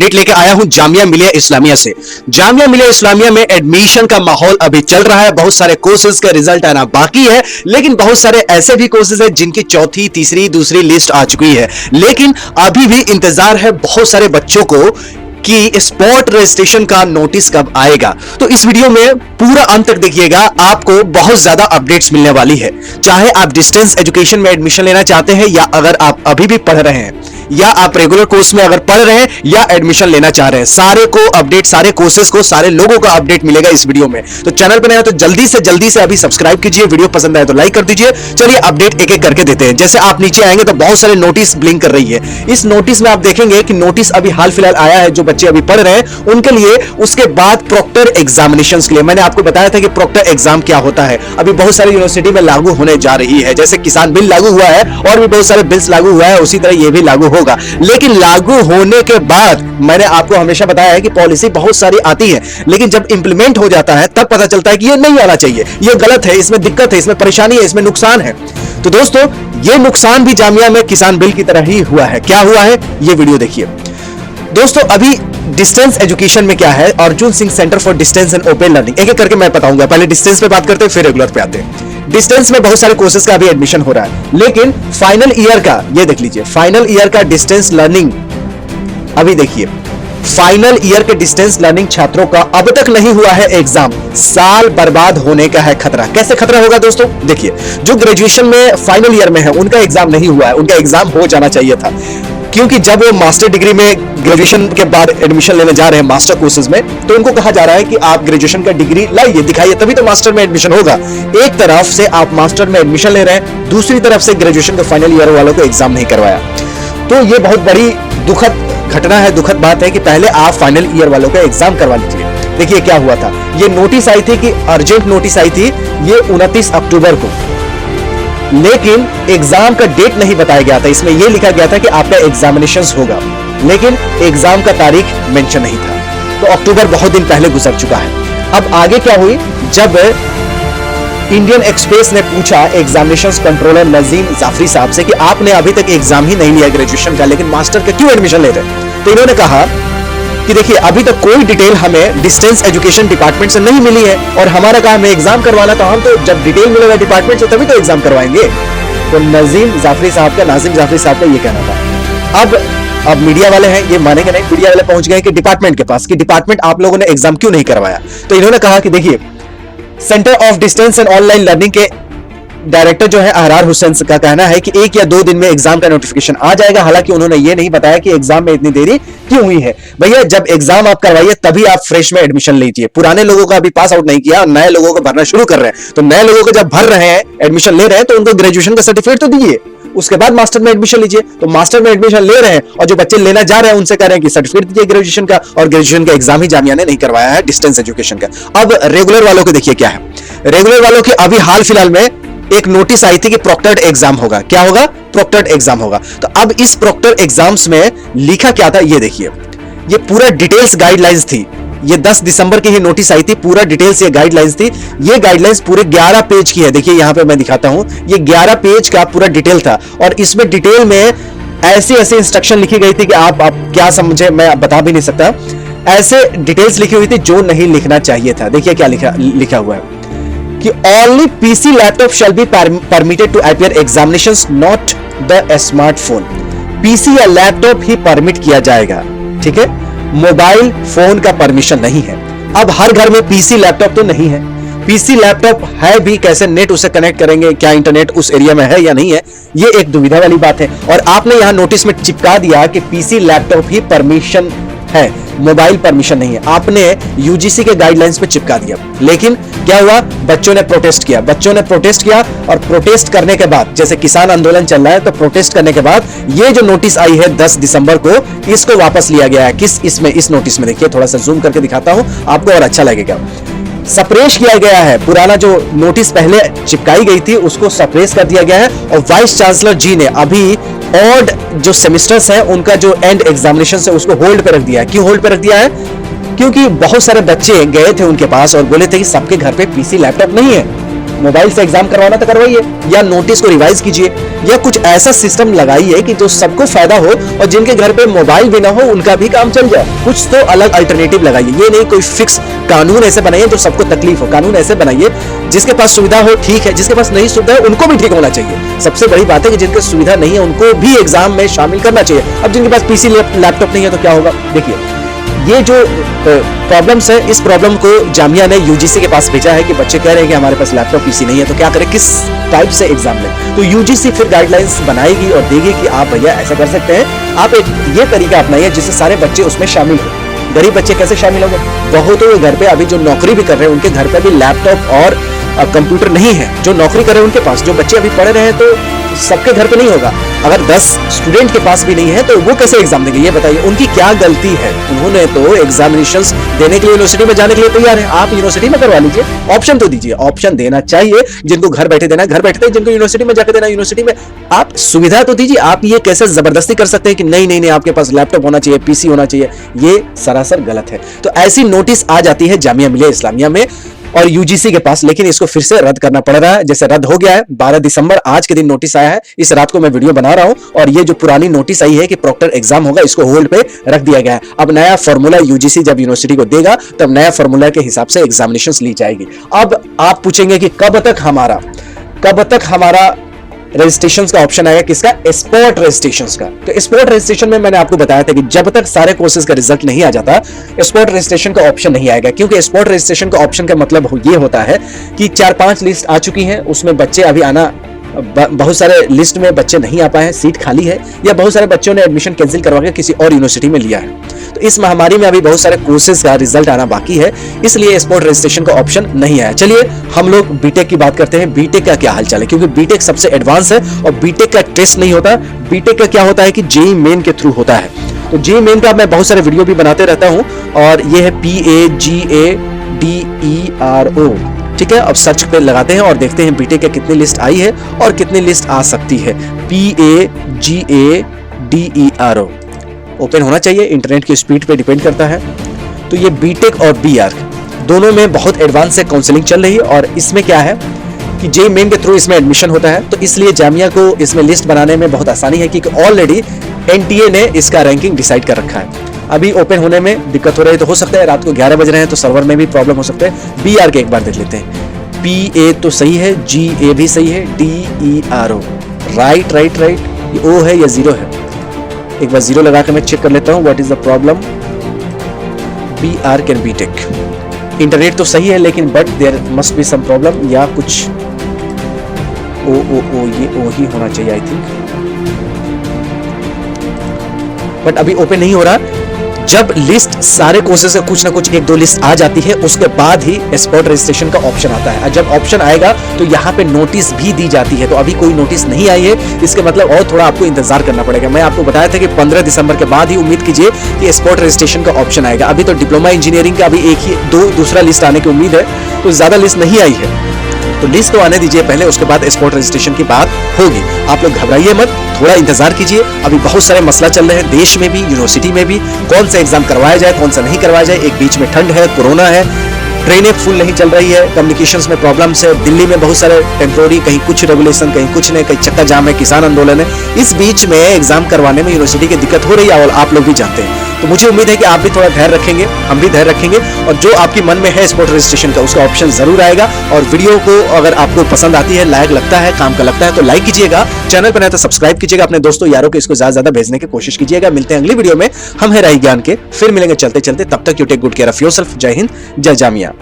Update लेके आया हूं जामिया मिलिया इस्लामिया से। जामिया मिलिया इस्लामिया में एडमिशन का माहौल अभी चल रहा है। बहुत सारे कोर्सेज का रिजल्ट आना बाकी है, लेकिन बहुत सारे ऐसे भी कोर्सेज हैं जिनकी चौथी, तीसरी, दूसरी लिस्ट आ चुकी है, लेकिन अभी भी इंतजार है बहुत सारे बच्चों को कि स्पॉट रजिस्ट्रेशन का नोटिस कब आएगा। तो इस वीडियो में पूरा अंत तक देखिएगा, आपको बहुत ज्यादा अपडेट्स मिलने वाली है। चाहे आप डिस्टेंस एजुकेशन में एडमिशन लेना चाहते हैं, या अगर आप अभी भी पढ़ रहे हैं, या आप रेगुलर कोर्स में अगर पढ़ रहे हैं या एडमिशन लेना चाह रहे हैं, सारे को अपडेट, सारे कोर्सेज को, सारे लोगों का अपडेट मिलेगा इस वीडियो में। तो चैनल पर नया तो जल्दी से अभी सब्सक्राइब कीजिए, वीडियो पसंद आए तो लाइक कर दीजिए। चलिए अपडेट एक एक करके देते हैं। जैसे आप नीचे आएंगे तो बहुत सारे नोटिस ब्लिंक कर रही है। इस नोटिस में आप देखेंगे कि नोटिस अभी हाल फिलहाल आया है, जो बच्चे अभी पढ़ रहे हैं उनके लिए। उसके बाद प्रॉक्टर एग्जामिनेशंस के लिए मैंने आपको बताया था कि प्रॉक्टर एग्जाम क्या होता है, अभी बहुत सारी यूनिवर्सिटी में लागू होने जा रही है। जैसे किसान बिल लागू हुआ है और भी बहुत सारे बिल्स लागू हुआ है, उसी तरह ये भी लागू होगा। लेकिन लागू होने के बाद मैंने आपको हमेशा बताया है कि पॉलिसी बहुत सारी आती है, लेकिन जब इंप्लीमेंट हो जाता है तब पता चलता है कि ये नहीं आना चाहिए, ये गलत है, इसमें दिक्कत है, इसमें परेशानी है, इसमें नुकसान है। तो दोस्तों, ये नुकसान भी जामिया में किसान बिल की तरह ही हुआ है। क्या हुआ है ये वीडियो देखिए। दोस्तों, अभी डिस्टेंस एजुकेशन में क्या है, Arjun Singh centre for distance and open learning, एक एक करके मैं बताऊंगा। पहले डिस्टेंस पे बात करते हैं, फिर रेगुलर पे आते हैं। डिस्टेंस में बहुत सारे कोर्सेज का अभी एडमिशन हो रहा है, लेकिन फाइनल ईयर का ये देख लीजिए, फाइनल ईयर का डिस्टेंस लर्निंग अभी देखिए, फाइनल ईयर के डिस्टेंस लर्निंग छात्रों का अब तक नहीं हुआ है एग्जाम। साल बर्बाद होने का है खतरा। कैसे खतरा होगा दोस्तों? देखिए, जो ग्रेजुएशन में फाइनल ईयर में है उनका एग्जाम नहीं हुआ है, उनका एग्जाम हो जाना चाहिए था, क्योंकि जब वो मास्टर डिग्री में ग्रेजुएशन के बाद एडमिशन लेने जा रहे हैं मास्टर कोर्सेज में, तो उनको कहा जा रहा है कि आप ग्रेजुएशन का डिग्री लाइए, दिखाइए, तभी तो मास्टर में एडमिशन होगा। एक तरफ से आप मास्टर में एडमिशन ले रहे हैं, दूसरी तरफ से ग्रेजुएशन के फाइनल ईयर वालों को एग्जाम नहीं करवाया। तो ये बहुत बड़ी दुखद घटना है, दुखद बात है कि पहले आप फाइनल ईयर वालों का एग्जाम करवा लीजिए। देखिए क्या हुआ था, ये नोटिस आई थी कि अर्जेंट नोटिस आई थी, ये 29 अक्टूबर को, लेकिन एग्जाम का डेट नहीं बताया गया था। इसमें यह लिखा गया था कि आपका एग्जामिनेशंस होगा, लेकिन एग्जाम का तारीख मेंशन नहीं था। तो अक्टूबर बहुत दिन पहले गुजर चुका है। अब आगे क्या हुई, जब इंडियन एक्सप्रेस ने पूछा एग्जामिनेशंस कंट्रोलर नजीम जाफरी साहब से कि आपने अभी तक एग्जाम ही नहीं लिया ग्रेजुएशन का, लेकिन मास्टर का क्यों एडमिशन ले रहे? तो इन्होंने कहा कि देखिए, अभी तक कोई डिटेल हमें डिस्टेंस एजुकेशन डिपार्टमेंट से नहीं मिली है, और हमारा काम है एग्जाम करवाना, तो हम तो जब डिटेल मिलेगा डिपार्टमेंट से तभी तो एग्जाम करवाएंगे। तो नाजिम जाफरी साहब का ये कहना था। अब मीडिया वाले हैं, ये मानेंगे नहीं, मीडिया वाले पहुंच गए कि डिपार्टमेंट के पास, कि डिपार्टमेंट आप लोगों ने एग्जाम क्यों नहीं करवाया। तो इन्होंने कहा कि देखिए, centre of distance and online learning के डायरेक्टर जो है अहरार हुसैन का कहना है कि 1 या 2 दिन में एग्जाम का नोटिफिकेशन आ जाएगा। हालांकि उन्होंने ये नहीं बताया कि एग्जाम में इतनी देरी क्यों हुई है। भैया, जब एग्जाम आप करवाइए तभी आप फ्रेश में एडमिशन लीजिए। पुराने लोगों का अभी पास आउट नहीं किया और नए लोगों को भरना शुरू कर रहे हैं, तो नए लोगों को जब भर रहे हैं, एडमिशन ले रहे हैं, तो उनको ग्रेजुएशन का सर्टिफिकेट तो दीजिए, उसके बाद मास्टर में एडमिशन लीजिए। तो मास्टर में एडमिशन ले रहे हैं और जो बच्चे लेना जा रहे हैं उनसे कह रहे हैं कि सर्टिफिकेट दीजिए ग्रेजुएशन का, और ग्रेजुएशन का एग्जाम ही जामिया ने नहीं करवाया है डिस्टेंस एजुकेशन का। अब रेगुलर वालों को देखिए क्या है। रेगुलर वालों की अभी हाल फिलहाल में एक नोटिस आई थी कि प्रॉक्टर्ड एग्जाम होगा। क्या होगा? प्रॉक्टर्ड एग्जाम होगा। तो अब इस प्रॉक्टर्ड एग्जाम्स में लिखा क्या था ये देखिए, ये पूरा डिटेल्स गाइडलाइंस थी। ये 10 दिसंबर की ही नोटिस आई थी, पूरा डिटेल्स ये गाइडलाइंस थी। ये गाइडलाइंस पूरे 11 पेज की है। देखिए यहां पे मैं दिखाता हूं, ये 11 पेज का पूरा डिटेल था, और इसमें डिटेल में ऐसी इंस्ट्रक्शन लिखी गई थी कि आप क्या समझे मैं बता भी नहीं सकता। ऐसे डिटेल्स लिखी हुई थी जो नहीं लिखना चाहिए था। देखिए क्या लिखा हुआ है कि only PC laptop shall be permitted to appear examinations, not the smartphone. PC या लैपटॉप ही परमिट किया जाएगा, ठीक है, मोबाइल फोन का परमिशन नहीं है। अब हर घर में पीसी लैपटॉप तो नहीं है, पीसी लैपटॉप है भी कैसे, नेट उसे कनेक्ट करेंगे, क्या इंटरनेट उस एरिया में है या नहीं है, ये एक दुविधा वाली बात है। और आपने यहां नोटिस में चिपका दिया कि पीसी लैपटॉप ही परमिशन है, मोबाइल परमिशन नहीं है। आपने यूजीसी के गाइडलाइंस पे चिपका दिया। लेकिन क्या हुआ, बच्चों ने प्रोटेस्ट किया, और प्रोटेस्ट करने के बाद, जैसे किसान आंदोलन चल रहा है, तो प्रोटेस्ट करने के बाद ये जो नोटिस आई है 10 दिसंबर को, इसको वापस लिया गया है। इस नोटिस में देखिए, थोड़ा सा जूम करके दिखाता हूं आपको और अच्छा लगेगा। सप्रेस किया गया है, पुराना जो नोटिस पहले चिपकाई गई थी उसको सप्रेस कर दिया गया है, और वाइस चांसलर जी ने अभी ऑड जो सेमेस्टर्स हैं उनका जो एंड एग्जामिनेशन है उसको होल्ड पे रख दिया है। क्यों होल्ड पे रख दिया है? क्योंकि बहुत सारे बच्चे गए थे उनके पास और बोले थे कि सबके घर पे पीसी लैपटॉप नहीं है, मोबाइल से एग्जाम करवाना तो करवाइए, या नोटिस को रिवाइज कीजिए, या कुछ ऐसा सिस्टम लगाइए कि जो सबको फायदा हो और जिनके घर पे मोबाइल भी ना हो उनका भी काम चल जाए। कुछ तो अलग अल्टरनेटिव लगाइए, ये नहीं कोई फिक्स कानून ऐसे बनाइए जो सबको तकलीफ हो। कानून ऐसे बनाइए जिसके पास सुविधा हो ठीक है, जिसके पास नहीं सुविधा है उनको भी ठीक होना चाहिए। सबसे बड़ी बात है कि जिनके सुविधा नहीं है उनको भी एग्जाम में शामिल करना चाहिए। अब जिनके पास पीसी लैपटॉप नहीं है तो क्या होगा? देखिए, ये जो प्रॉब्लम्स है, इस प्रॉब्लम को जामिया ने यूजीसी के पास भेजा है कि बच्चे कह रहे हैं कि हमारे पास लैपटॉप पीसी नहीं है, तो क्या करें, किस टाइप से एग्जाम लें। तो यूजीसी फिर गाइडलाइंस बनाएगी और देगी कि आप भैया ऐसा कर सकते हैं, आप एक ये तरीका अपनाइए जिससे सारे बच्चे उसमें शामिल हो। गरीब बच्चे कैसे शामिल होंगे? बहुतों के घर पे अभी जो नौकरी भी कर रहे हैं उनके घर पे भी लैपटॉप और कंप्यूटर नहीं है। जो नौकरी कर रहे हैं उनके पास, जो बच्चे अभी पढ़ रहे हैं तो सबके घर पे नहीं होगा। अगर 10 स्टूडेंट के पास भी नहीं है तो वो कैसे एग्जाम देंगे? ये बताइए, उनकी क्या गलती है? उन्होंने तो एग्जामिनेशंस देने के लिए यूनिवर्सिटी में जाने के लिए तैयार है। आप यूनिवर्सिटी में करवा लीजिए, ऑप्शन तो दीजिए। ऑप्शन देना चाहिए, जिनको घर बैठे देना है घर बैठे, जिनको यूनिवर्सिटी में जाकर देना यूनिवर्सिटी में। आप सुविधा तो दीजिए। आप ये कैसे जबरदस्ती कर सकते हैं कि नहीं नहीं नहीं आपके पास लैपटॉप होना चाहिए, पीसी होना चाहिए? ये सरासर गलत है। तो ऐसी नोटिस आ जाती है जामिया मिलिया इस्लामिया में और यूजीसी के पास, लेकिन इसको फिर से रद्द करना पड़ रहा है। जैसे रद्द हो गया है 12 दिसंबर, आज के दिन नोटिस आया है। इस रात को मैं वीडियो बना रहा हूं और ये जो पुरानी नोटिस आई है कि प्रॉक्टर एग्जाम होगा, इसको होल्ड पे रख दिया गया है। अब नया फॉर्मूला यूजीसी जब यूनिवर्सिटी को देगा तब नया फॉर्मूला के हिसाब से एग्जामिनेशंस ली जाएगी। अब आप पूछेंगे कि कब तक हमारा रजिस्ट्रेशन का ऑप्शन आएगा? किसका? स्पॉट रजिस्ट्रेशन का। तो स्पॉट रजिस्ट्रेशन में मैंने आपको बताया था कि जब तक सारे कोर्सेज का रिजल्ट नहीं आ जाता स्पॉट रजिस्ट्रेशन का ऑप्शन नहीं आएगा, क्योंकि स्पॉट रजिस्ट्रेशन का ऑप्शन का मतलब ये होता है कि 4-5 लिस्ट आ चुकी हैं, उसमें बच्चे अभी आना, बहुत सारे लिस्ट में बच्चे नहीं आ पाए हैं, सीट खाली है, या बहुत सारे बच्चों ने एडमिशन कैंसिल करवा के किसी और यूनिवर्सिटी में लिया है। तो इस महामारी में अभी बहुत सारे कोर्सेज का रिजल्ट आना बाकी है, इसलिए स्पॉट रजिस्ट्रेशन का ऑप्शन नहीं आया। चलिए हम लोग बीटेक की बात करते हैं। बीटेक का क्या हालचाल है, क्योंकि बीटेक सबसे एडवांस है और बीटेक का टेस्ट नहीं होता। बीटेक का क्या होता है कि जेईई मेन के थ्रू होता है। तो जेईई मेन का मैं बहुत सारे वीडियो भी बनाते रहता हूं और ये है PAGADERO, ठीक है। अब सर्च पे लगाते हैं और देखते हैं बीटेक की कितनी लिस्ट आई है और कितनी लिस्ट आ सकती है। PAGADERO ओपन होना चाहिए, इंटरनेट की स्पीड पे डिपेंड करता है। तो ये बीटेक और BARC दोनों में बहुत एडवांस से काउंसलिंग चल रही है और इसमें क्या है कि जेईई मेन के थ्रू इसमें एडमिशन होता है, तो इसलिए जामिया को इसमें लिस्ट बनाने में बहुत आसानी है, क्योंकि ऑलरेडी NTA ने इसका रैंकिंग डिसाइड कर रखा है। अभी ओपन होने में दिक्कत हो रही है, तो हो सकता है रात को 11 बज रहे हैं तो सर्वर में भी प्रॉब्लम हो सकता है। BARC एक बार देख लेते हैं। PA तो सही है, GA भी सही है, DERO राइट। ये O है या 0 है? एक बार 0 लगा के मैं चेक कर लेता हूँ। What is the problem? BARC and BTech. Internet तो सही है लेकिन but there must be some problem, या कुछ ओ ये O ही होना चाहिए आई थिंक, बट अभी ओपन नहीं हो रहा। जब लिस्ट सारे कोर्सेज से कुछ ना कुछ 1-2 लिस्ट आ जाती है उसके बाद ही स्पॉट रजिस्ट्रेशन का ऑप्शन आता है। जब ऑप्शन आएगा तो यहाँ पे नोटिस भी दी जाती है, तो अभी कोई नोटिस नहीं आई है, इसके मतलब और थोड़ा आपको इंतजार करना पड़ेगा। मैं आपको बताया था कि 15 दिसंबर के बाद ही उम्मीद कीजिए कि स्पॉट रजिस्ट्रेशन का ऑप्शन आएगा। अभी तो डिप्लोमा इंजीनियरिंग का अभी दूसरा लिस्ट आने की उम्मीद है, तो ज्यादा लिस्ट नहीं आई है, तो लिस्ट तो आने दीजिए पहले, उसके बाद स्पॉट रजिस्ट्रेशन की बात होगी। आप लोग घबराइए मत, थोड़ा इंतजार कीजिए। अभी बहुत सारे मसला चल रहे हैं देश में भी, यूनिवर्सिटी में भी, कौन सा एग्जाम करवाया जाए कौन सा नहीं करवाया जाए। एक बीच में ठंड है, कोरोना है, ट्रेनें फुल नहीं चल रही है, कम्युनिकेशंस में प्रॉब्लम्स है, दिल्ली में बहुत सारे टेम्पोररी, कहीं कुछ रेगुलेशन कहीं कुछ नहीं, कहीं चक्का जाम है, किसान आंदोलन है। इस बीच में एग्जाम करवाने में यूनिवर्सिटी की दिक्कत हो रही है और आप लोग भी जानते हैं। तो मुझे उम्मीद है कि आप भी थोड़ा धैर्य रखेंगे, हम भी धैर्य रखेंगे, और जो आपकी मन में है स्पॉट रजिस्ट्रेशन का उसका ऑप्शन जरूर आएगा। और वीडियो को अगर आपको पसंद आती है, लायक लगता है, काम का लगता है तो लाइक कीजिएगा, चैनल पर नया तो सब्सक्राइब कीजिएगा, अपने दोस्तों यारों को इसको ज्यादा भेजने की कोशिश कीजिएगा। मिलते हैं अगली वीडियो में, हम है राही ज्ञान के, फिर मिलेंगे चलते चलते। तब तक you take good care of yourself. Jai Hind, जय जामिया।